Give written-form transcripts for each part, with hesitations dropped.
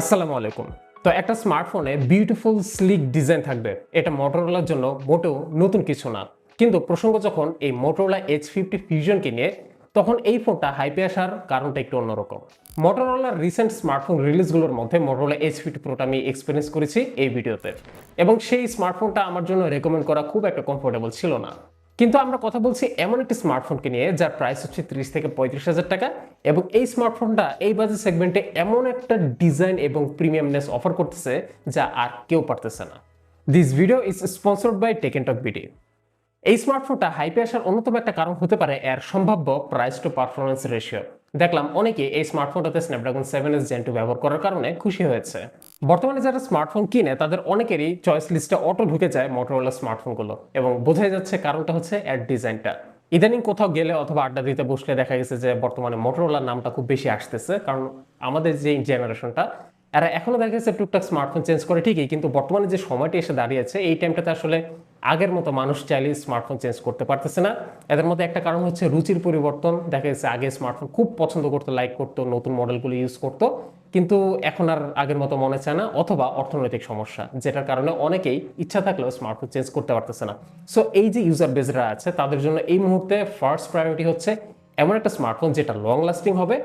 আসসালামু আলাইকুম। তো একটা স্মার্টফোনে বিউটিফুল স্লিক ডিজাইন থাকবে, এটা মোটরোলার জন্য মোটেও নতুন কিছু না। কিন্তু প্রসঙ্গ যখন এই মোটরোলা H50 ফিউশনকে নিয়ে, তখন এই ফোনটা হাইপে আসার কারণটা একটু অন্যরকম। মোটরোলার রিসেন্ট স্মার্টফোন রিলিজগুলোর মধ্যে মোটরোলা H50 প্রোটা আমি এক্সপিরিয়েন্স করেছি এই ভিডিওতে, এবং সেই স্মার্টফোনটা আমার জন্য রেকমেন্ড করা খুব একটা কমফোর্টেবল ছিল না। কিন্তু আমরা কথা বলছি এমন একটি স্মার্টফোনকে নিয়ে যার প্রাইস হচ্ছে 30 থেকে 35,000 টাকা, এবং এই স্মার্টফোনটা এই বাজেট সেগমেন্টে এমন একটা ডিজাইন এবং প্রিমিয়ামনেস অফার করতেছে যা আর কেউ পারতেছে না। This video is sponsored by tech n talk BD. এই স্মার্টফোনটা হাইপে আসার অন্যতম একটা কারণ হতে পারে এর সম্ভাব্য প্রাইস টু পারফরমেন্স রেশিও। দেখলাম অনেকে এই স্মার্টফোনটাতে স্ন্যাপড্রাগন 7s Gen 2 ব্যবহার করার কারণে খুশি হয়েছে। বর্তমানে যারা স্মার্টফোন কিনে তাদের অনেকেরই চয়েস লিস্টে অটো ঢুকে যায় মোটরোলা স্মার্টফোনগুলো, এবং বোঝাই যাচ্ছে কারণটা হচ্ছে এর ডিজাইনটা। ইদানিং কোথাও গেলে অথবা আড্ডা দিতে বসলে দেখা গেছে যে বর্তমানে মোটরোলার নামটা খুব বেশি আসতেছে, কারণ আমাদের যে জেনারেশনটা এরা এখনো দেখা যাচ্ছে টুকটাক স্মার্টফোন চেঞ্জ করে ঠিকই, কিন্তু বর্তমানে যে সময়টি এসে দাঁড়িয়েছে এই টাইমটাতে আসলে আগের মতো মানুষ চাইলে স্মার্টফোন চেঞ্জ করতে পারতেছে না। এদের মধ্যে একটা কারণ হচ্ছে রুচির পরিবর্তন। দেখা যাচ্ছে আগে স্মার্টফোন খুব পছন্দ করতো, লাইক করতো, নতুন মডেলগুলো ইউজ করতো, কিন্তু এখন আর আগের মতো মনে চায় না, অথবা অর্থনৈতিক সমস্যা, যেটার কারণে অনেকেই ইচ্ছা থাকলেও স্মার্টফোন চেঞ্জ করতে পারতেছে না। সো এই যে ইউজার বেসরা আছে তাদের জন্য এই মুহূর্তে ফার্স্ট প্রায়োরিটি হচ্ছে এমন একটা স্মার্টফোন যেটা লং লাস্টিং হবে,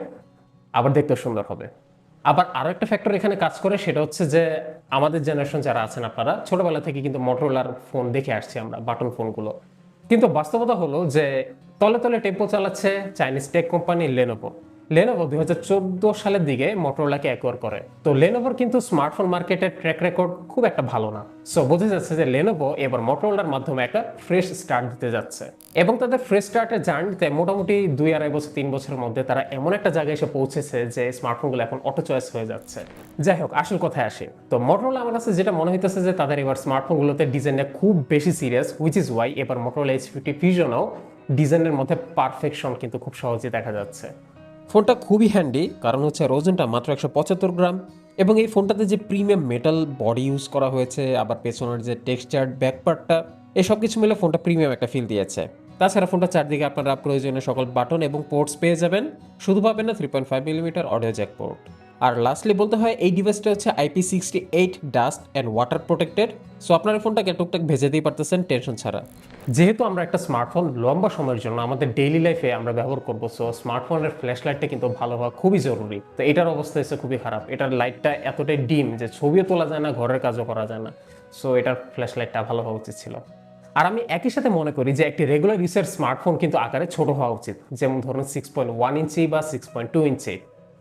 আবার দেখতে সুন্দর হবে। আবার আরো একটা ফ্যাক্টর এখানে কাজ করে, সেটা হচ্ছে যে আমাদের জেনারেশন যারা আছেন, আপনারা ছোটবেলা থেকে কিন্তু মোটরোলার ফোন দেখে আসছি আমরা, বাটন ফোনগুলো। কিন্তু বাস্তবতা হলো যে তলে তলে টেম্পো চালাচ্ছে Chinese tech company Lenovo. Lenovo 2014 সালের দিকে মোটরোলাকে অ্যাকোয়ার করে। তো লেনোভোর কিন্তু স্মার্টফোন মার্কেটের ট্র্যাক রেকর্ড খুব একটা ভালো না। সো বোঝা যাচ্ছে যে লেনোভো এবার মোটরোলার মাধ্যমে একটা ফ্রেশ স্টার্ট দিতে যাচ্ছে, এবং তাদের ফ্রেশ স্টার্টের জার্নিতে মোটামুটি 2-2.5 বছর 3 বছরের মধ্যে তারা এমন একটা জায়গায় এসে পৌঁছেছে যে স্মার্টফোনগুলো এখন অটো চয়েস হয়ে যাচ্ছে। যাই হোক, আসল কথায় আসি। তো মোটরোলা আমার কাছে যেটা মনে হইতেছে যে তাদের এবার স্মার্টফোনগুলোতে ডিজাইনটা খুব বেশি সিরিয়াস, হুইচ ইজ ওয়াই এবার মোটরোলা H50 ফিউশনও ডিজাইনের মধ্যে পারফেকশন কিন্তু খুব সহজেই দেখা যাচ্ছে। ফোনটা খুবই হ্যান্ডি, কারণ হচ্ছে ওজনটা মাত্র 175 গ্রাম, এবং এই ফোনটাতে যে প্রিমিয়াম মেটাল বডি ইউজ করা হয়েছে, আবার পেছনের যে টেক্সচার্ড ব্যাকপার্টটা, এই সব কিছু মিলে ফোনটা প্রিমিয়াম একটা ফিল দিয়েছে। তাছাড়া ফোনটা চারদিকে আপনারা প্রয়োজনীয় সকল বাটন এবং পোর্টস পেয়ে যাবেন, শুধু পাবেন না 3.5mm অডিও জ্যাক পোর্ট। আর লাস্টলি বলতে হয় এই ডিভাইসটা হচ্ছে IP68 dust and water protected, so আপনার ফোনটাকে টুকটাক ভেজে দিয়ে পারতেছেন টেনশন ছাড়া। যেহেতু আমরা একটা স্মার্টফোন লম্বা সময়ের জন্য আমাদের ডেইলি লাইফে আমরা ব্যবহার করবো, সো স্মার্টফোনের ফ্ল্যাশ লাইটটা কিন্তু ভালো হওয়া খুবই জরুরি। তো এটার অবস্থা হচ্ছে খুবই খারাপ, এটার লাইটটা এতটাই ডিম যে ছবিও তোলা যায় না, ঘরের কাজও করা যায় না। সো এটার ফ্ল্যাশ লাইটটা ভালো হওয়া উচিত ছিল। আর আমি একই সাথে মনে করি যে একটি রেগুলার ইউজের স্মার্টফোন কিন্তু আকারে ছোট হওয়া উচিত, যেমন ধরুন 6.1 ইঞ্চি বা 6.2 ইঞ্চি।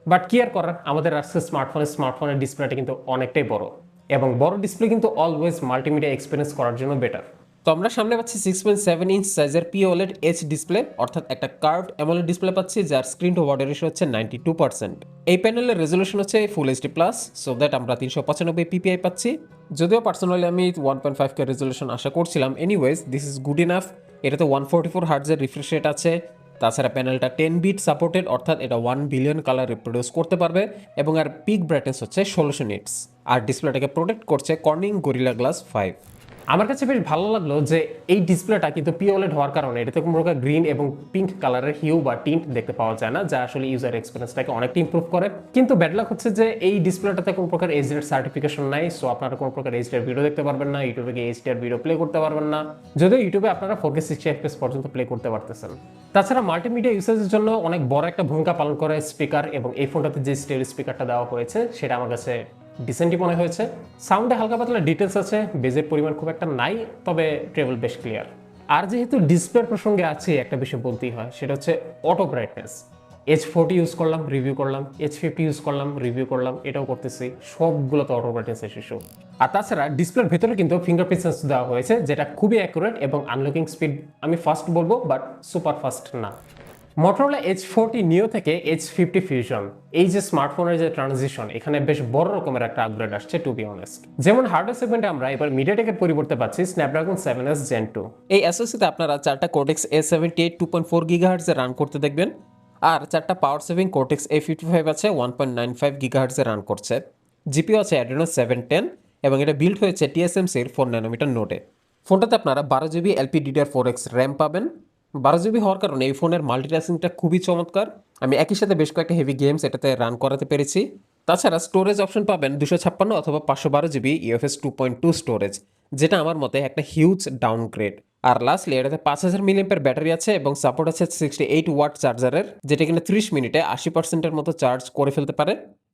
বাট কি আর করার, আমাদের আজকে স্মার্টফোনের ডিসপ্লেটা কিন্তু অনেকটাই বড়, এবং বড় ডিসপ্লে কিন্তু অলওয়েজ মাল্টিমিডিয়া এক্সপিরিয়েন্স করার জন্য বেটার। তো আমরা সামনে পাচ্ছি 6.7 ইঞ্চ সাইজের POLED H ডিসপ্লে, অর্থাৎ একটা কার্ভড অ্যামোলেড ডিসপ্লে পাচ্ছি যার স্ক্রিন টু বডি রেশিও হচ্ছে 92%। এই প্যানেলের রেজলিউশন হচ্ছে full HD plus, so that আমরা 395 PPI পাচ্ছি। যদিও পার্সোনালি আমি 1.5K রেজলিউশন আশা করছিলাম, anyways this is good enough. এটাতে 144 হার্টজের রিফ্রেশ রেট আছে। তাছাড়া প্যানেলটা 10 বিট সাপোর্টেড, অর্থাৎ এটা 1 বিলিয়ন কালার রিপ্রোডিউস করতে পারবে, এবং আর পিক ব্রাইটনেস হচ্ছে 1600 নিটস। আর ডিসপ্লেটাকে প্রোটেক্ট করছে কর্নিং গরিলা গ্লাস 5। আমার কাছে বেশ ভালো লাগলো যে এই ডিসপ্লেটা কিন্তু POLED হওয়ার কারণে এটাতে কোনো প্রকার গ্রিন এবং পিঙ্ক কালারের হিউ বা টিন্ট দেখতে পাওয়া যায় না, যা আসলে ইউজার এক্সপিরিয়েন্সটাকে অনেকটা ইমপ্রুভ করে। কিন্তু ব্যাড লাক হচ্ছে যে এই ডিসপ্লেটাতে কোনো প্রকার HDR সার্টিফিকেশন নাই, সো আপনারা কোনো প্রকার HDR ভিডিও দেখতে পারবেন না, ইউটিউবে গিয়ে HDR ভিডিও প্লে করতে পারবেন না, যদিও ইউটিউবে আপনারা 4K 60 FPS পর্যন্ত প্লে করতে পারতেছেন। তাছাড়া মাল্টিমিডিয়া ইউসেজের জন্য অনেক বড় একটা ভূমিকা পালন করে স্পিকার, এবং এই ফোনটাতে যে স্টেরিও স্পিকারটা দেওয়া হয়েছে সেটা আমার কাছে ডিসেন্টই মনে হয়েছে। সাউন্ডে হালকা পাতলা ডিটেলস আছে, বেজের পরিমাণ খুব একটা নাই, তবে ট্রেবল বেশ ক্লিয়ার। আর যেহেতু ডিসপ্লের প্রসঙ্গে আছে, একটা বিষয় বলতেই হয়, সেটা হচ্ছে অটো ব্রাইটনেস। H40 ইউজ করলাম, রিভিউ করলাম, H50 ইউজ করলাম, রিভিউ করলাম, এটাও করতেছি, সবগুলোতে অটো ব্রাইটনেস ইস্যু। আর তাছাড়া ডিসপ্লের ভেতরে কিন্তু ফিঙ্গারপ্রিন্ট সেন্সর দেওয়া হয়েছে, যেটা খুবই অ্যাকুরেট, এবং আনলকিং স্পিড আমি ফাস্ট বলবো, বাট সুপার ফাস্ট না। Motorola H40 Neo থেকে H50 ফিউশন, এই যে স্মার্টফোনের যে ট্রানজিশন, এখানে বেশ বড় রকমের একটা আপগ্রেড আসছে টু বি অনেস্ট। যেমন হার্ডওয়্যার সেগমেন্টে আমরা এবার মিডিয়াটেকের পরিবর্তে পাচ্ছি স্ন্যাপড্রাগন 7s Gen 2। এই এসওসিতে আপনারা 4টা কোর্টেক্স A78 2.4 GHz এ রান করতে দেখবেন, আর 4টা পাওয়ার সেভিং কোর্টেক্স A55 আছে 1.95 GHz এ রান করছে। জিপিইউ আছে Adreno 710, এবং এটা বিল্ড হয়েছে TSMC এর 4 ন্যানোমিটার নোডে। ফোনটাতে আপনারা 12GB LPDDR4X র্যাম পাবেন। 12GB হওয়ার কারণে এই ফোনের মাল্টিটাস্কিংটা খুবই চমৎকার। আমি একই সাথে বেশ কয়েকটা হেভি গেমস এটাতে রান করাতে পেরেছি। তাছাড়া স্টোরেজ অপশন পাবেন 256 অথবা 512 জিবি ইউএফএস 2.2 স্টোরেজ, যেটা আমার মতে একটা হিউজ ডাউনগ্রেড। আর লাস্টলি এটাতে 5000 মিলিঅ্যাম্পিয়ার ব্যাটারি আছে এবং সাপোর্ট আছে 68 ওয়াট চার্জারের, যেটা কিনা 30 মিনিটে 80%-এর মতো চার্জ করে ফেলতে পারে,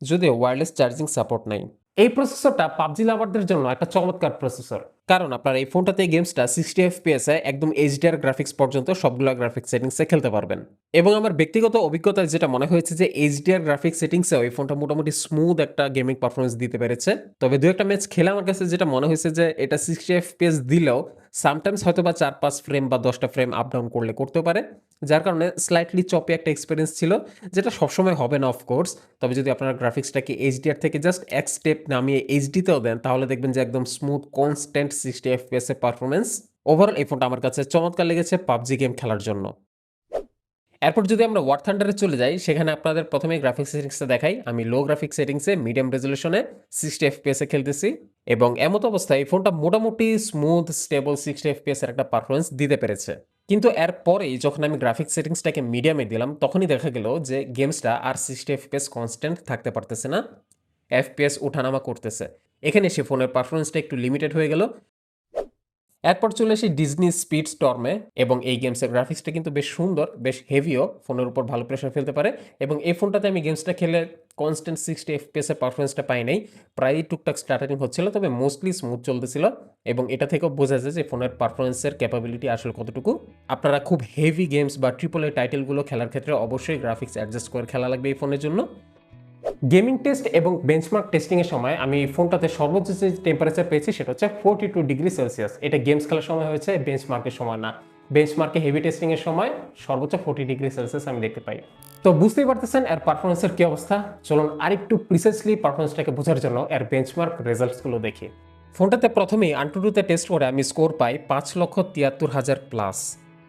যদিও ওয়্যারলেস চার্জিং সাপোর্ট নাই। এই প্রসেসরটা পাবজি লাভারদের জন্য একটা চমৎকার প্রসেসর, কারণ আপনার এই ফোনটাতে গেমসটা 60 এফপিএস এ একদম এইচডিআর গ্রাফিক্স পর্যন্ত সবগুলো গ্রাফিক্স সেটিংসে খেলতে পারবেন। এবং আমার ব্যক্তিগত অভিজ্ঞতায় যেটা মনে হয়েছে যে এইচডিআর গ্রাফিক্স সেটিংসে ওই ফোনটা মোটামুটি স্মুথ একটা গেমিং পারফরমেন্স দিতে পেরেছে। তবে দু একটা ম্যাচ খেলে আমার কাছে যেটা মনে হয়েছে যে এটা 60 এফপিএস দিলেও সামটাইমস হয়তো বা 4-5 ফ্রেম বা 10টা ফ্রেম আপ ডাউন করলে করতেও পারে, যার কারণে স্লাইটলি চপি একটা এক্সপিরিয়েন্স ছিল, যেটা সবসময় হবে না অফকোর্স। তবে যদি আপনার গ্রাফিক্সটাকে এইচডিআর থেকে জাস্ট এক স্টেপ নামিয়ে এইচডিতেও দেন, তাহলে দেখবেন যে একদম স্মুথ কনস্ট্যান্ট 60 এফপিএস এর পারফরমেন্স। ওভারঅল এই ফোনটা আমার কাছে চমৎকার লেগেছে পাবজি গেম খেলার জন্য। এরপর যদি আমরা ওয়ার থান্ডারে চলে যাই, সেখানে আপনাদের প্রথমে গ্রাফিক্স সেটিংসটা দেখাই। আমি লো গ্রাফিক্স সেটিংসে মিডিয়াম রেজলিউশনে 60 এফপিএস এ খেলতেছি এবং এমত অবস্থায় এই ফোনটা মোটামুটি স্মুথ স্টেবল 60 এফপিএস এর একটা পারফরমেন্স দিতে পেরেছে। কিন্তু এরপরেই যখন আমি গ্রাফিক্স সেটিংসটাকে মিডিয়ামে দিলাম, তখনই দেখা গেল যে গেমসটা আর 60 এফপিএস কনস্ট্যান্ট থাকতে পারতেছে না, এফপিএস ওঠানামা করতেছে। এখানে সে ফোনের পারফরমেন্সটা একটু লিমিটেড হয়ে গেল। এরপর চলে আসি ডিজনি স্পিড স্টর্মে, এবং এই গেমসের গ্রাফিক্সটা কিন্তু বেশ সুন্দর, বেশ হেভিও, ফোনের উপর ভালো প্রেশার ফেলতে পারে। এবং এই ফোনটাতে আমি গেমসটা খেলে কনস্ট্যান্ট 60 এফপিএস এর পারফরমেন্সটা পাই নাই, প্রায় টুকটাক স্টার্টারিং হচ্ছিল, তবে মোস্টলি স্মুথ চলতেছিল। এবং এটা থেকেও বোঝা যায় যে ফোনের পারফরমেন্সের ক্যাপাবিলিটি আসলে কতটুকু। আপনারা খুব হেভি গেমস বা ট্রিপল এ টাইটেলগুলো খেলার ক্ষেত্রে অবশ্যই গ্রাফিক্স অ্যাডজাস্ট করে খেলা লাগবে এই ফোনের জন্য। গেমিং টেস্ট এবং বেঞ্চমার্ক টেস্টিংয়ের সময় আমি ফোনটাতে সর্বোচ্চ যে টেম্পারেচার পেয়েছি সেটা হচ্ছে 42°C। এটা গেমস খেলার সময় হয়েছে, বেঞ্চমার্কের সময় না। বেঞ্চমার্কে হেভি টেস্টিংয়ের সময় সর্বোচ্চ 40°C আমি দেখতে পাই। তো বুঝতেই পারতেছেন এর পারফরমেন্সের কি অবস্থা। চলুন আরেকটু প্রিসাইসলি পারফরমেন্সটাকে বোঝার জন্য এর বেঞ্চমার্ক রেজাল্টসগুলো দেখি। ফোনটাতে প্রথমেই আন্টুটুতে টেস্ট করে আমি স্কোর পাই 5,73,000+।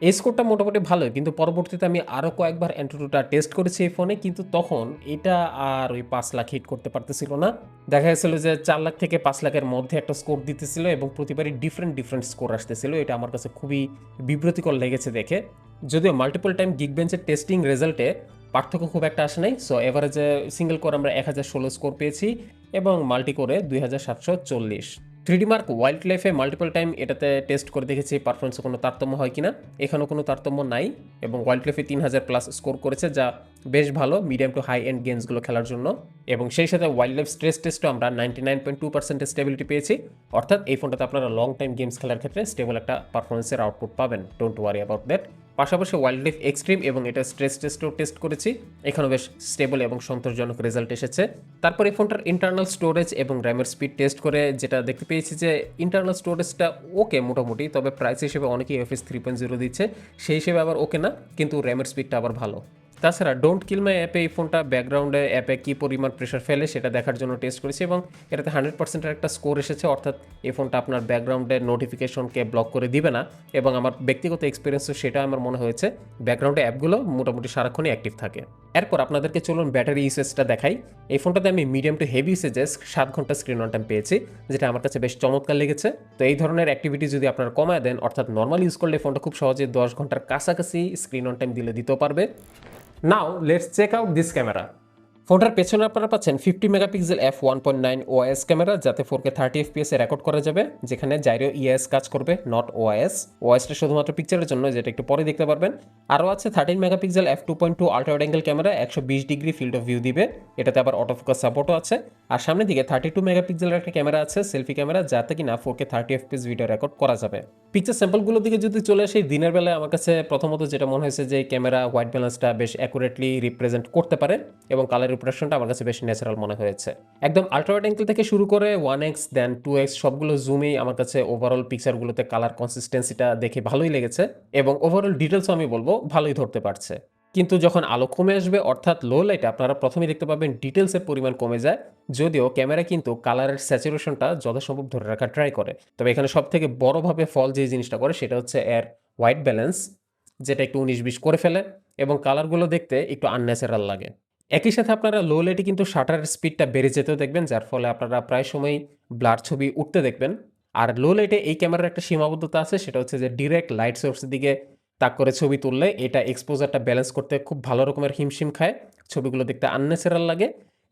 এই স্কোরটা মোটামুটি ভালোই, কিন্তু পরবর্তীতে আমি আরও কয়েকবার অ্যান্টুটুটা টেস্ট করেছি এই ফোনে, কিন্তু তখন এটা আর ওই 5 লাখ হিট করতে পারতেছিল না। দেখা গেছিল যে 4 লাখ থেকে 5 লাখের মধ্যে একটা স্কোর দিতেছিল এবং প্রতিবারই ডিফারেন্ট স্কোর আসতেছিল। এটা আমার কাছে খুবই বিব্রতিকর লেগেছে দেখে। যদিও মাল্টিপল টাইম গিগবেঞ্চের টেস্টিং রেজাল্টে পার্থক্য খুব একটা আসে নাই। সো এভারেজে সিঙ্গেল কোর আমরা 1016 স্কোর পেয়েছি এবং মাল্টি কোরে 2740। 3D মার্ক ওয়াইল্ড লাইফে মাল্টিপল টাইম এটাতে টেস্ট করে দেখেছি পারফরমেন্সে কোনো তারতম্য হয় কিনা। এখানেও কোনো তারতম্য নাই এবং ওয়াইল্ড লাইফে 3000+ স্কোর করেছে, যা বেশ ভালো মিডিয়াম টু হাই এন্ড গেমসগুলো খেলার জন্য। এবং সেই সাথে ওয়াইল্ড লাইফ স্ট্রেস টেস্টও আমরা 99.2% স্টেবিলিটি পেয়েছি। অর্থাৎ এই ফোনটাতে আপনারা লং টাইম গেমস খেলার ক্ষেত্রে স্টেবল একটা পারফরমেন্সের আউটপুট পাবেন, ডোন্ট ওয়ারি অ্যাবাউট দ্যাট। পাশাপাশি ওয়াইল্ড লাইফ এক্সট্রিম এবং এটা স্ট্রেস টেস্টও টেস্ট করেছি, এখানেও বেশ স্টেবল এবং সন্তোষজনক রেজাল্ট এসেছে। তারপর এই ফোনটার ইন্টারনাল স্টোরেজ এবং র্যামের স্পিড টেস্ট করে যেটা দেখতে পেয়েছি যে ইন্টারনাল স্টোরেজটা ওকে মোটামুটি, তবে প্রাইস হিসেবে অনেকেই এফএস 3.0 দিচ্ছে, সেই হিসেবে আবার ওকে না, কিন্তু র্যামের স্পিডটা আবার ভালো। তাছাড়া ডোন্ট কিল মাই অ্যাপে এই ফোনটা ব্যাকগ্রাউন্ডে অ্যাপে কী পরিমাণ প্রেশার ফেলে সেটা দেখার জন্য টেস্ট করেছি এবং এটাতে 100%-এর একটা স্কোর এসেছে। অর্থাৎ এই ফোনটা আপনার ব্যাকগ্রাউন্ডের নোটিফিকেশনকে ব্লক করে দিবে না, এবং আমার ব্যক্তিগত এক্সপিরিয়েন্সও সেটা আমার মনে হয়েছে, ব্যাকগ্রাউন্ডে অ্যাপগুলো মোটামুটি সারাক্ষণই অ্যাক্টিভ থাকে। এরপর আপনাদেরকে চলুন ব্যাটারি ইউসেজটা দেখাই। এই ফোনটাতে আমি মিডিয়াম টু হেভি ইউসেজে 7 ঘন্টা স্ক্রিন অন টাইম পেয়েছি, যেটা আমার কাছে বেশ চমৎকার লেগেছে। তো এই ধরনের অ্যাক্টিভিটি যদি আপনারা কমায় দেন, অর্থাৎ নর্মাল ইউজ করলে ফোনটা খুব সহজে 10 ঘন্টার কাছাকাছি স্ক্রিন অন টাইম দিতেও পারবে। Now let's check out this camera. ফোনটার পেছনে আপনারা পাচ্ছেন 50 মেগাপিক্সেল f1.9 ওআইএস ক্যামেরা, যাতে 4K 30 এফপিএস এ রেকর্ড করা যাবে, যেখানে জাইরো ইএস কাজ করবে, নট ওআইএস। ওআইএসটা শুধুমাত্র পিকচারের জন্য, যেটা একটু পরে দেখতে পারবেন। আরও আছে 13 megapixel f2.2 ultra wide angle camera, 120 degree field of view দিবে, এটাতে আবার অটোফোকাস সাপোর্টও আছে। আর সামনের দিকে 32 মেগাপিক্সেলের একটা ক্যামেরা আছে, সেলফি ক্যামেরা, যাতে কিনা 4K 30 এফপিএস ভিডিও রেকর্ড করা যাবে। পিকচার স্যাম্পলগুলোর দিকে যদি চলে আসি, দিনের বেলায় আমার কাছে প্রথমত যেটা মনে হয়েছে যে ক্যামেরা হোয়াইট ব্যালেন্সটা বেশ অ্যাকুরেটলি রিপ্রেজেন্ট করতে পারে এবং কালার রিপ্রেজেন্টেশনটা আমার কাছে বেশ ন্যাচারাল মনে হয়েছে। একদম আল্ট্রা ওয়াইড অ্যাঙ্গেল থেকে শুরু করে 1x দেন 2x সবগুলো জুমেই আমার কাছে ওভারঅল পিকচারগুলোতে কালার কনসিস্টেন্সিটা দেখে ভালোই লেগেছে এবং ওভারঅল ডিটেলসও আমি বলবো ভালোই ধরতে পারছে। কিন্তু যখন আলো কমে আসবে, অর্থাৎ লো লাইটে, আপনারা প্রথমেই দেখতে পাবেন ডিটেলসের পরিমাণ কমে যায়। যদিও ক্যামেরা কিন্তু কালারের স্যাচুরেশনটা যথাসম্ভব ধরে রাখার ট্রাই করে, তবে এখানে সব থেকে বড়ভাবে ফল যে জিনিসটা করে সেটা হচ্ছে এর হোয়াইট ব্যালেন্স, যেটা একটু 19-20 করে ফেলে এবং কালারগুলো দেখতে একটু আনন্যাচারাল লাগে। একই সাথে আপনারা লো লাইটে কিন্তু শাটারের স্পিডটা বেড়ে যেতেও দেখবেন, যার ফলে আপনারা প্রায় সময় ব্লার ছবি উঠতে দেখবেন। আর লো লাইটে এই ক্যামেরার একটা সীমাবদ্ধতা আছে, সেটা হচ্ছে যে ডিরেক্ট লাইট সোর্সের দিকে তাক করে ছবি তুললে এটা এক্সপোজারটা ব্যালেন্স করতে খুব ভালো রকমের হিমশিম খায়, ছবিগুলো দেখতে আনন্যাচারাল লাগে।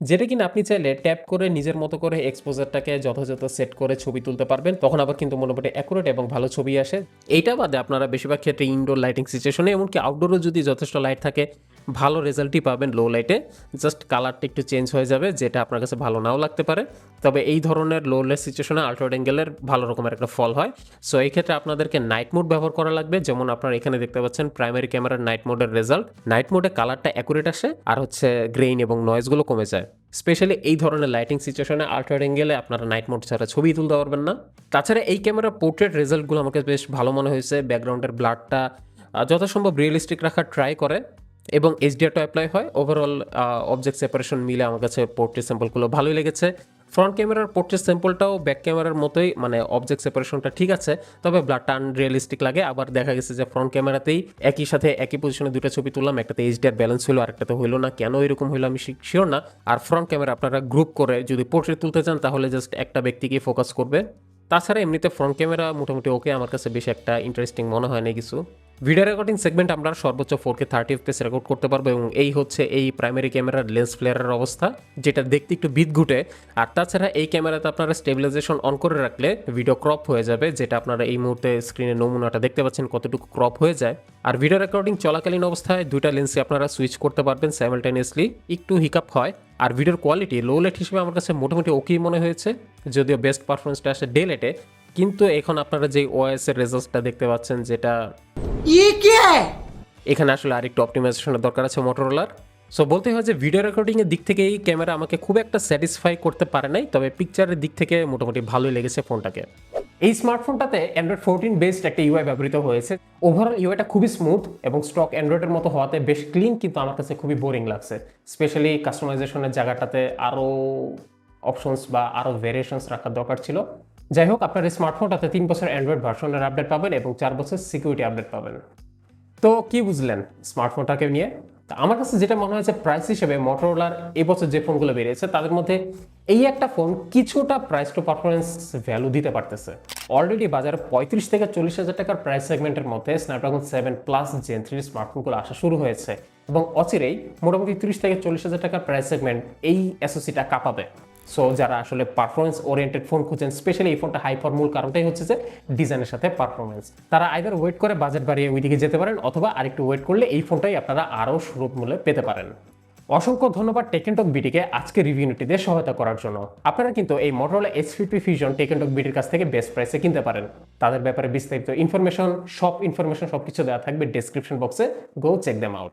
যেটা কিনা আপনি চাইলে ট্যাপ করে নিজের মতো করে এক্সপোজারটাকে যথাযথ সেট করে ছবি তুলতে পারবেন, তখন আবার কিন্তু মোটামুটি অ্যাকুরেট এবং ভালো ছবি আসে। এইটা বাদে আপনারা বেশিরভাগ ক্ষেত্রে ইনডোর লাইটিং সিচুয়েশনে, এমনকি আউটডোরও যদি যথেষ্ট লাইট থাকে, ভালো রেজাল্টই পাবেন লো লাইটে। জাস্ট কালারটা একটু চেঞ্জ হয়ে যাবে, যেটা আপনার কাছে ভালো নাও লাগতে পারে। তবে এই ধরনের লো লাইট সিচুয়েশনে আল্ট্রা অ্যাঙ্গেলের ভালো রকমের একটা ফল হয়। সো এই ক্ষেত্রে আপনাদেরকে নাইট মোড ব্যবহার করা লাগবে। যেমন আপনারা এখানে দেখতে পাচ্ছেন প্রাইমারি ক্যামেরার নাইট মোডের রেজাল্ট। নাইট মোডে কালারটা অ্যাকুরেট আসে আর হচ্ছে গ্রেইন এবং নয়েজগুলো কমে যায়। স্পেশালি এই ধরনের লাইটিং সিচুয়েশনে আল্ট্রা অ্যাঙ্গেলে আপনারা নাইট মোড ছাড়া ছবি তুলতে পারবেন না। তাছাড়া এই ক্যামেরার পোর্ট্রেট রেজাল্টগুলো আমাকে বেশ ভালো মনে হয়েছে। ব্যাকগ্রাউন্ডের ব্লারটা যথাসম্ভব রিয়েলিস্টিক রাখার ট্রাই করে এবং এইচডিআরটা অ্যাপ্লাই হয়। ওভারঅল অবজেক্ট সেপারেশন মিলে আমার কাছে পোর্ট্রেট স্যাম্পলগুলো ভালোই লেগেছে। ফ্রন্ট ক্যামেরার পোর্ট্রেট স্যাম্পলটাও ব্যাক ক্যামেরার মতোই, মানে অবজেক্ট সেপারেশনটা ঠিক আছে, তবে ব্লারটা আনরিয়েলিস্টিক লাগে। আবার দেখা গেছে যে ফ্রন্ট ক্যামেরাতেই একই সাথে একই পজিশনে দুটো ছবি তুললাম, একটাতে এইচডিআর ব্যালেন্স হলো, আরেকটাতে হইলো না। কেন এরকম হইলো আমি শিওর না। আর ফ্রন্ট ক্যামেরা আপনারা গ্রুপ করে যদি পোর্ট্রেট তুলতে চান তাহলে জাস্ট একটা ব্যক্তিকে ফোকাস করবে। তাছাড়া এমনিতে ফ্রন্ট ক্যামেরা মোটামুটি ওকে, আমার কাছে বেশি একটা ইন্টারেস্টিং মনে হয় না কিছু। ভিডিও রেকর্ডিং সেগমেন্ট আমরা সর্বোচ্চ 4K 30 FPS রেকর্ড করতে পারবো এবং এই হচ্ছে এই প্রাইমারি ক্যামেরার লেন্স ফ্লেয়ারের অবস্থা, যেটা দেখতে একটু বিদঘুটে। আর তাছাড়া এই ক্যামেরাতে আপনারা স্টেবিলাইজেশন অন করে রাখলে ভিডিও ক্রপ হয়ে যাবে, যেটা আপনারা এই মুহূর্তে স্ক্রিনে নমুনাটা দেখতে পাচ্ছেন কতটুকু ক্রপ হয়ে যায়। আর ভিডিও রেকর্ডিং চলাকালীন অবস্থায় দুইটা লেন্সে আপনারা সুইচ করতে পারবেন সাইমালটেনিয়াসলি। একটু হিকআপ হয়। আর ভিডিওর কোয়ালিটি লো লাইট হিসেবে আমার কাছে মোটামুটি ওকেই মনে হয়েছে, যদিও বেস্ট পারফরমেন্সটা আসে ডে লাইটে। কিন্তু এখন আপনারা যে ওএস এর রেজাল্টটা দেখতে পাচ্ছেন, যেটা এখানে আসলে আরেকটু অপটিমাইজেশনের দরকার আছে মোটরোলার। সো বলতে হয় যে ভিডিও রেকর্ডিংয়ের দিক থেকে এই ক্যামেরা আমাকে খুব একটা স্যাটিসফাই করতে পারে নাই, তবে পিকচারের দিক থেকে মোটামুটি ভালোই লেগেছে ফোনটাকে। এই স্মার্টফোনটাতে অ্যান্ড্রয়েড 14 বেসড একটা ইউআই ব্যবহৃত হয়েছে। ওভারঅল ইউআইটা খুবই স্মুথ এবং স্টক অ্যান্ড্রয়েডের মতো হওয়াতে বেশ ক্লিন, কিন্তু আমার কাছে খুবই বোরিং লাগছে। স্পেশালি কাস্টমাইজেশনের জায়গাটাতে আরও অপশনস বা আরও ভেরিয়েশনস রাখার দরকার ছিল। যাই হোক, আপনার এই স্মার্টফোনটাতে 3 বছর অ্যান্ড্রয়েড ভার্সনের আপডেট পাবেন এবং 4 বছর সিকিউরিটি আপডেট পাবেন। তো কি বুঝলেন স্মার্টফোনটাকে নিয়ে? আমার কাছে যেটা মনে হয়েছে, প্রাইস হিসেবে মোটরোলার এবছর যে ফোনগুলো বেরিয়েছে তাদের মধ্যে এই একটা ফোন কিছুটা প্রাইস টু পারফরমেন্স ভ্যালু দিতে পারতেছে। অলরেডি বাজারে 35 থেকে 40,000 টাকার প্রাইস সেগমেন্টের মধ্যে স্ন্যাপড্রাগন 7+ Gen 3 স্মার্টফোনগুলো আসা শুরু হয়েছে এবং অচিরেই মোটামুটি 30 থেকে 40,000 টাকার প্রাইস সেগমেন্ট এই এসওসিটা কাঁপাবে। সো যারা আসলে পারফরমেন্স ওরিয়েন্টেড ফোন খুঁজছেন, স্পেশালি এই ফোনটা হাই ফর মূল কারণটাই হচ্ছে যে ডিজাইনের সাথে পারফরমেন্স, তারা আইদার ওয়েট করে বাজেট বাড়িয়ে ওইদিকে যেতে পারেন, অথবা আরেকটু ওয়েট করলে এই ফোনটাই আপনারা আরও সুলভ মূল্যে পেতে পারেন। অসংখ্য ধন্যবাদ টেক এন্ড টক বিটিকে আজকে রিভিউটিতে সহায়তা করার জন্য। আপনারা কিন্তু এই Motorola Edge 50 Fusion tech and talk বিটির কাছ থেকে বেস্ট প্রাইসে কিনতে পারেন। তাদের ব্যাপারে বিস্তারিত ইনফরমেশন সবকিছু দেওয়া থাকবে ডেসক্রিপশন বক্সে। Go check them out.